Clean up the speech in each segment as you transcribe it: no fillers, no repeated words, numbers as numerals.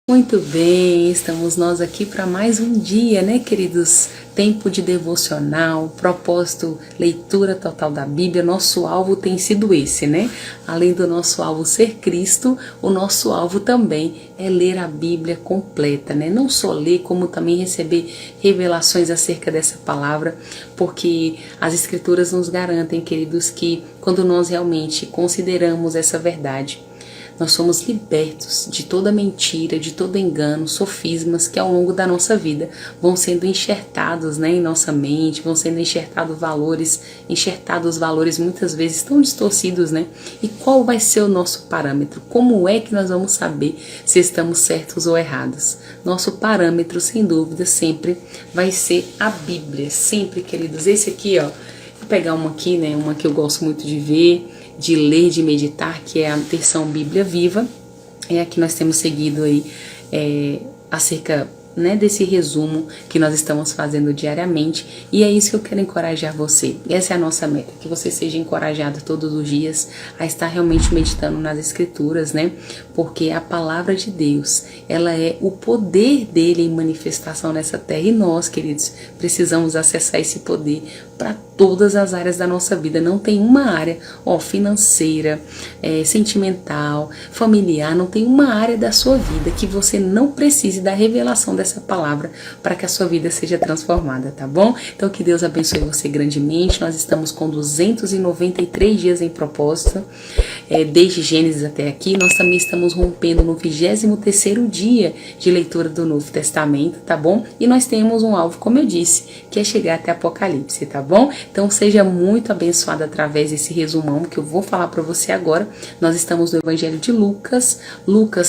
Muito bem, estamos nós aqui para mais um dia, né, queridos? Tempo de devocional, propósito, leitura total da Bíblia. Nosso alvo tem sido esse, né? Além do nosso alvo ser Cristo, o nosso alvo também é ler a Bíblia completa, né? Não só ler, como também receber revelações acerca dessa palavra, porque as Escrituras nos garantem, queridos, que quando nós realmente consideramos essa verdade, nós somos libertos de toda mentira, de todo engano, sofismas que ao longo da nossa vida vão sendo enxertados, né, em nossa mente, vão sendo enxertados valores muitas vezes tão distorcidos, né? E qual vai ser o nosso parâmetro? Como é que nós vamos saber se estamos certos ou errados? Nosso parâmetro, sem dúvida, sempre vai ser a Bíblia. Sempre, queridos. Esse aqui, ó, vou pegar uma aqui, né, uma que eu gosto muito de ver, de ler, de meditar, que é a versão Bíblia Viva. É a que nós temos seguido aí acerca, né, desse resumo que nós estamos fazendo diariamente, e é isso que eu quero encorajar você. Essa é a nossa meta, que você seja encorajado todos os dias a estar realmente meditando nas Escrituras, né? Porque a palavra de Deus, ela é o poder dele em manifestação nessa terra, e nós, queridos, precisamos acessar esse poder para todas as áreas da nossa vida. Não tem uma área, financeira, sentimental, familiar, não tem uma área da sua vida que você não precise da revelação dessa palavra para que a sua vida seja transformada, tá bom? Então que Deus abençoe você grandemente. Nós estamos com 293 dias em propósito, desde Gênesis até aqui. Nós também estamos rompendo no 23º dia de leitura do Novo Testamento, tá bom? E nós temos um alvo, como eu disse, que é chegar até Apocalipse, tá bom? Então seja muito abençoado através desse resumão que eu vou falar para você agora. Nós estamos no Evangelho de Lucas,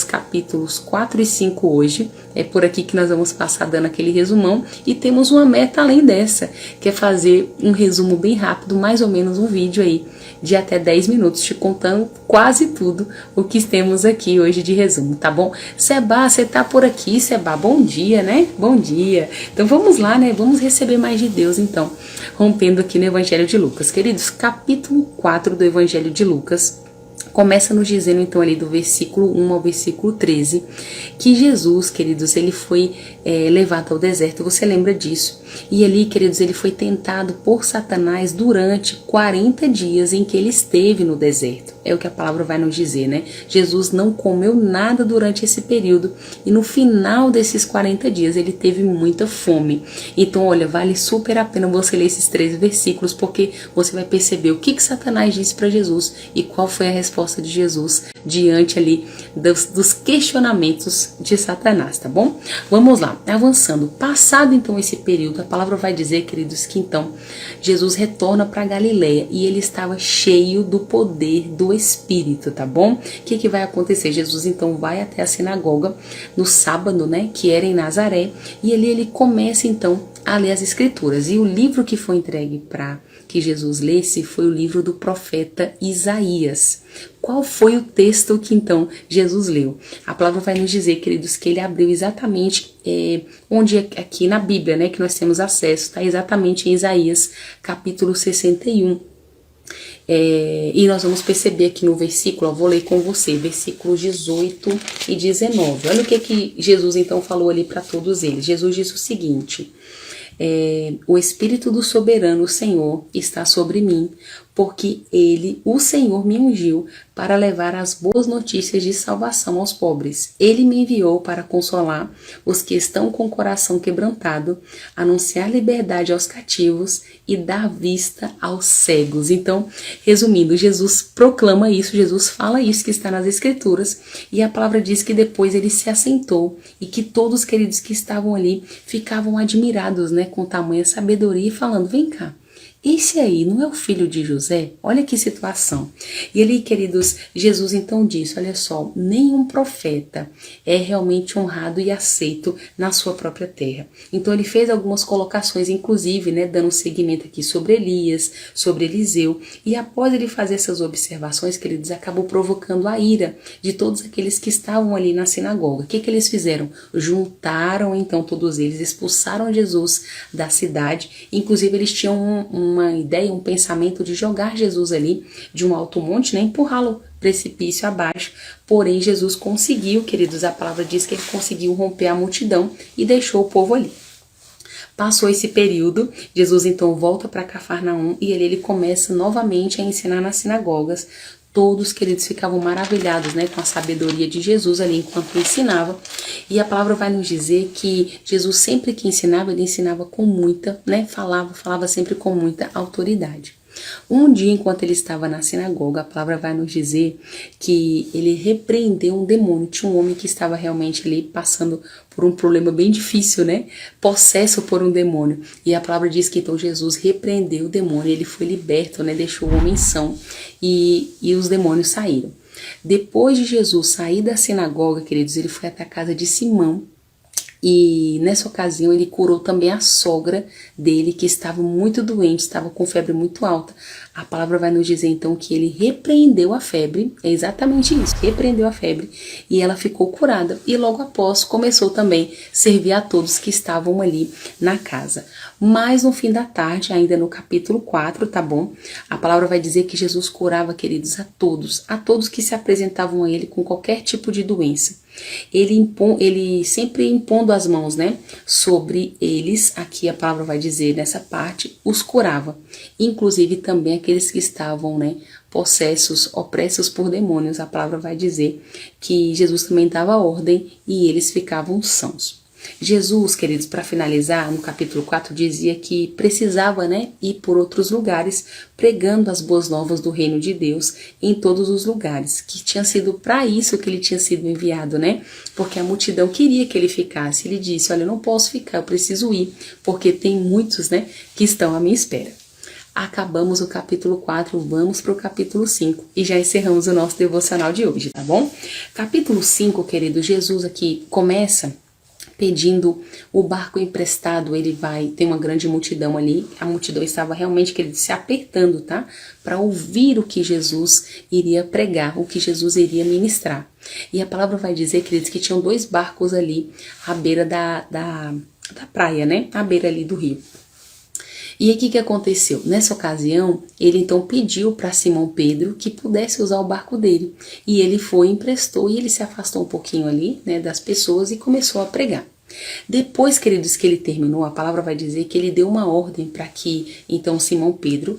capítulos 4 e 5 hoje. É por aqui que nós vamos passar dando aquele resumão, e temos uma meta além dessa, que é fazer um resumo bem rápido, mais ou menos um vídeo aí de até 10 minutos, te contando quase tudo o que temos aqui hoje de resumo, tá bom? Seba, você tá por aqui, Seba, bom dia, né? Bom dia. Então vamos lá, né? Vamos receber mais de Deus, então, rompendo aqui no Evangelho de Lucas. Queridos, capítulo 4 do Evangelho de Lucas começa nos dizendo, então, ali do versículo 1 ao versículo 13, que Jesus, queridos, ele foi levado ao deserto. Você lembra disso? E ali, queridos, ele foi tentado por Satanás durante 40 dias em que ele esteve no deserto. É o que a palavra vai nos dizer, né? Jesus não comeu nada durante esse período, e no final desses 40 dias ele teve muita fome. Então, olha, vale super a pena você ler esses 3 versículos, porque você vai perceber o que Satanás disse para Jesus e qual foi a resposta de Jesus diante ali dos questionamentos de Satanás, tá bom? Vamos lá, avançando. Passado então esse período, a palavra vai dizer, queridos, que então Jesus retorna para Galileia, e ele estava cheio do poder do Espírito, tá bom? O que vai acontecer? Jesus então vai até a sinagoga no sábado, né, que era em Nazaré, e ali ele começa então a ler as Escrituras. E o livro que foi entregue para que Jesus lesse foi o livro do profeta Isaías. Qual foi o texto que então Jesus leu? A palavra vai nos dizer, queridos, que ele abriu exatamente onde aqui na Bíblia, né, que nós temos acesso, está exatamente em Isaías, capítulo 61. E nós vamos perceber aqui no versículo, vou ler com você, versículos 18 e 19. Olha o que Jesus então falou ali para todos eles. Jesus disse o seguinte: o Espírito do Soberano, o Senhor, está sobre mim, porque o Senhor me ungiu para levar as boas notícias de salvação aos pobres. Ele me enviou para consolar os que estão com o coração quebrantado, anunciar liberdade aos cativos e dar vista aos cegos. Então, resumindo, Jesus proclama isso, Jesus fala isso que está nas Escrituras, e a palavra diz que depois ele se assentou, e que todos, queridos, que estavam ali ficavam admirados, né, com tamanha sabedoria, e falando: vem cá, esse aí não é o filho de José? Olha que situação. E ali, queridos, Jesus então disse: olha só, nenhum profeta é realmente honrado e aceito na sua própria terra. Então ele fez algumas colocações, inclusive, né, dando seguimento aqui sobre Elias, sobre Eliseu, e após ele fazer essas observações, queridos, acabou provocando a ira de todos aqueles que estavam ali na sinagoga. O que eles fizeram? Juntaram então todos eles, expulsaram Jesus da cidade. Inclusive eles tinham uma ideia, um pensamento de jogar Jesus ali de um alto monte, né, empurrá-lo precipício abaixo. Porém, Jesus conseguiu, queridos, a palavra diz que ele conseguiu romper a multidão e deixou o povo ali. Passou esse período, Jesus então volta para Cafarnaum e ele começa novamente a ensinar nas sinagogas. Todos, queridos, ficavam maravilhados, né, com a sabedoria de Jesus ali enquanto ensinava. E a palavra vai nos dizer que Jesus sempre que ensinava, ele ensinava com muita, né, falava sempre com muita autoridade. Um dia, enquanto ele estava na sinagoga, a palavra vai nos dizer que ele repreendeu um demônio. Tinha um homem que estava realmente ali passando por um problema bem difícil, né? Possesso por um demônio. E a palavra diz que então Jesus repreendeu o demônio, ele foi liberto, né? Deixou o homem são e os demônios saíram. Depois de Jesus sair da sinagoga, queridos, ele foi até a casa de Simão. E nessa ocasião ele curou também a sogra dele, que estava muito doente, estava com febre muito alta. A palavra vai nos dizer então que ele repreendeu a febre, é exatamente isso, repreendeu a febre, e ela ficou curada. E logo após começou também a servir a todos que estavam ali na casa. Mas no fim da tarde, ainda no capítulo 4, tá bom? A palavra vai dizer que Jesus curava, queridos, a todos que se apresentavam a ele com qualquer tipo de doença. Ele sempre impondo as mãos, né, sobre eles, aqui a palavra vai dizer nessa parte, os curava, inclusive também aqueles que estavam, né, possessos, opressos por demônios. A palavra vai dizer que Jesus também dava ordem e eles ficavam sãos. Jesus, queridos, para finalizar, no capítulo 4 dizia que precisava, né, ir por outros lugares, pregando as boas novas do reino de Deus em todos os lugares, que tinha sido para isso que ele tinha sido enviado, né, porque a multidão queria que ele ficasse. Ele disse, olha, eu não posso ficar, eu preciso ir, porque tem muitos, né, que estão à minha espera. Acabamos o capítulo 4, vamos para o capítulo 5 e já encerramos o nosso devocional de hoje, tá bom? Capítulo 5, querido, Jesus aqui começa pedindo o barco emprestado. Tem uma grande multidão ali, a multidão estava realmente, querido, se apertando, tá? Para ouvir o que Jesus iria pregar, o que Jesus iria ministrar. E a palavra vai dizer, queridos, que tinham 2 barcos ali à beira da praia, né? À beira ali do rio. E aí o que aconteceu? Nessa ocasião, ele então pediu para Simão Pedro que pudesse usar o barco dele. E ele foi, emprestou, e ele se afastou um pouquinho ali, né, das pessoas e começou a pregar. Depois, queridos, que ele terminou, a palavra vai dizer que ele deu uma ordem para que então Simão Pedro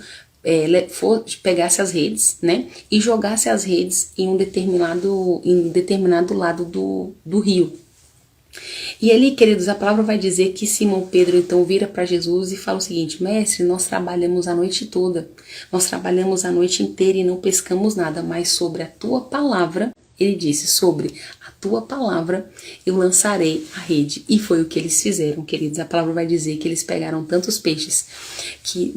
pegasse as redes, né, e jogasse as redes em um determinado lado do rio. E ali, queridos, a palavra vai dizer que Simão Pedro então vira para Jesus e fala o seguinte: mestre, nós trabalhamos a noite toda, nós trabalhamos a noite inteira e não pescamos nada, mas sobre a tua palavra, ele disse, sobre a tua palavra eu lançarei a rede. E foi o que eles fizeram, queridos. A palavra vai dizer que eles pegaram tantos peixes que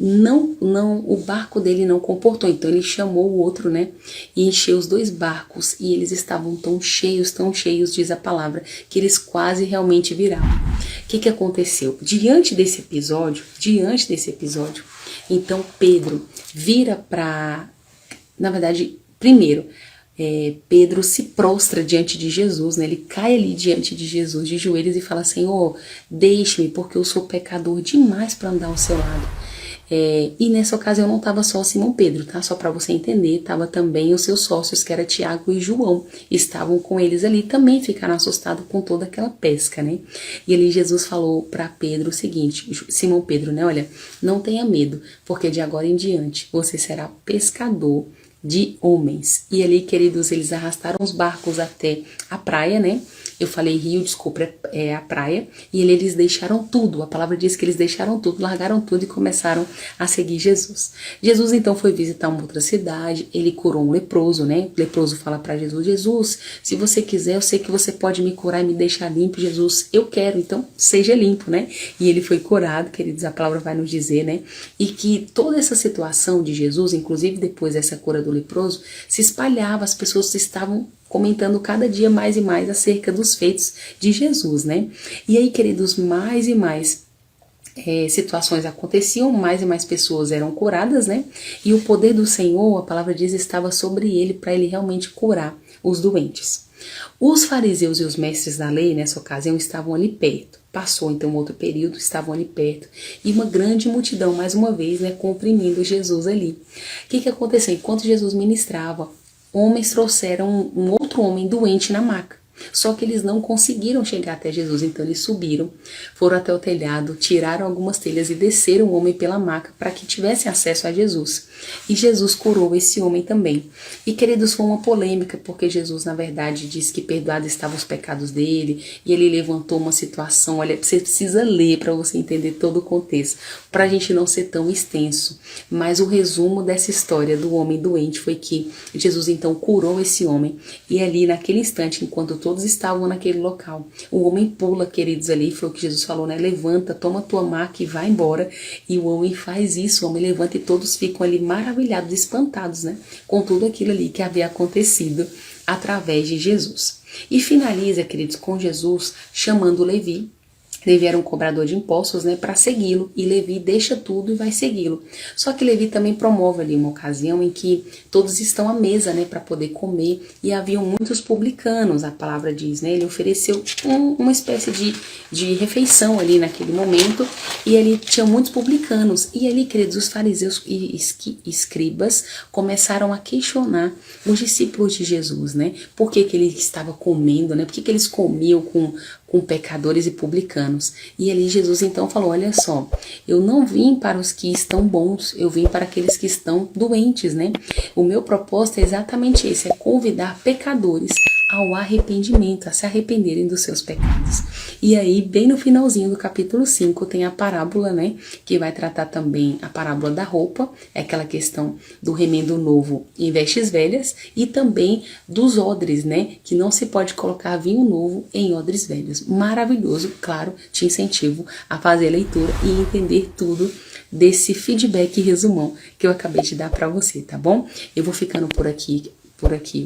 o barco dele não comportou. Então ele chamou o outro, né, e encheu os 2 barcos, e eles estavam tão cheios, diz a palavra, que eles quase realmente viraram. O que aconteceu? Diante desse episódio, então Pedro vira para, na verdade, primeiro, Pedro se prostra diante de Jesus, né? Ele cai ali diante de Jesus de joelhos e fala: Senhor, deixe-me, porque eu sou pecador demais para andar ao seu lado. E nessa ocasião não estava só Simão Pedro, tá? Só para você entender, estava também os seus sócios, que era Tiago e João, estavam com eles ali, também ficaram assustados com toda aquela pesca, né? E ali Jesus falou para Pedro o seguinte, Simão Pedro, né? Olha, não tenha medo, porque de agora em diante você será pescador de homens. E ali, queridos, eles arrastaram os barcos até a praia, né? Eu falei rio, desculpa, é a praia. E eles deixaram tudo. A palavra diz que eles deixaram tudo, largaram tudo e começaram a seguir Jesus. Jesus então foi visitar uma outra cidade. Ele curou um leproso, né? O leproso fala para Jesus: Jesus, se você quiser, eu sei que você pode me curar e me deixar limpo. Jesus, eu quero, então seja limpo, né? E ele foi curado, queridos, a palavra vai nos dizer, né? E que toda essa situação de Jesus, inclusive depois dessa cura do leproso, se espalhava, as pessoas estavam comentando cada dia mais e mais acerca dos feitos de Jesus, né? E aí, queridos, mais e mais situações aconteciam, mais e mais pessoas eram curadas, né? E o poder do Senhor, a palavra diz, estava sobre ele para ele realmente curar os doentes. Os fariseus e os mestres da lei, nessa ocasião, estavam ali perto. Passou então outro período, estavam ali perto. E uma grande multidão, mais uma vez, né, comprimindo Jesus ali. O que aconteceu? Enquanto Jesus ministrava, homens trouxeram um outro homem doente na maca. Só que eles não conseguiram chegar até Jesus, então eles subiram, foram até o telhado, tiraram algumas telhas e desceram o homem pela maca para que tivesse acesso a Jesus. E Jesus curou esse homem também. E, queridos, foi uma polêmica, porque Jesus, na verdade, disse que perdoados estavam os pecados dele, e ele levantou uma situação, olha, você precisa ler para você entender todo o contexto, para a gente não ser tão extenso. Mas o resumo dessa história do homem doente foi que Jesus então curou esse homem, e ali naquele instante, enquanto todos estavam naquele local, o homem pula, queridos, ali, foi o que Jesus falou, né? Levanta, toma tua maca e vai embora. E o homem faz isso, o homem levanta e todos ficam ali maravilhados, espantados, né? Com tudo aquilo ali que havia acontecido através de Jesus. E finaliza, queridos, com Jesus chamando Levi. Levi era um cobrador de impostos, né, para segui-lo, e Levi deixa tudo e vai segui-lo. Só que Levi também promove ali uma ocasião em que todos estão à mesa, né, para poder comer, e haviam muitos publicanos, a palavra diz, né, ele ofereceu uma espécie de refeição ali naquele momento, e ali tinha muitos publicanos, e ali, queridos, os fariseus e escribas começaram a questionar os discípulos de Jesus, né, por que ele estava comendo, né, por que eles comiam com pecadores e publicanos. E ali Jesus então falou, olha só, eu não vim para os que estão bons, eu vim para aqueles que estão doentes, né? O meu propósito é exatamente esse, é convidar pecadores ao arrependimento, a se arrependerem dos seus pecados. E aí, bem no finalzinho do capítulo 5, tem a parábola, né, que vai tratar também a parábola da roupa, é aquela questão do remendo novo em vestes velhas, e também dos odres, né, que não se pode colocar vinho novo em odres velhos. Maravilhoso, claro, te incentivo a fazer a leitura e entender tudo desse feedback resumão que eu acabei de dar para você, tá bom? Eu vou ficando por aqui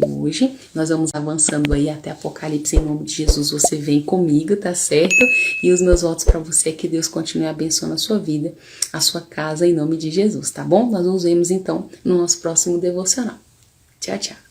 hoje, nós vamos avançando aí até Apocalipse, em nome de Jesus, você vem comigo, tá certo? E os meus votos para você é que Deus continue abençoando a sua vida, a sua casa, em nome de Jesus, tá bom? Nós nos vemos então no nosso próximo devocional. Tchau, tchau.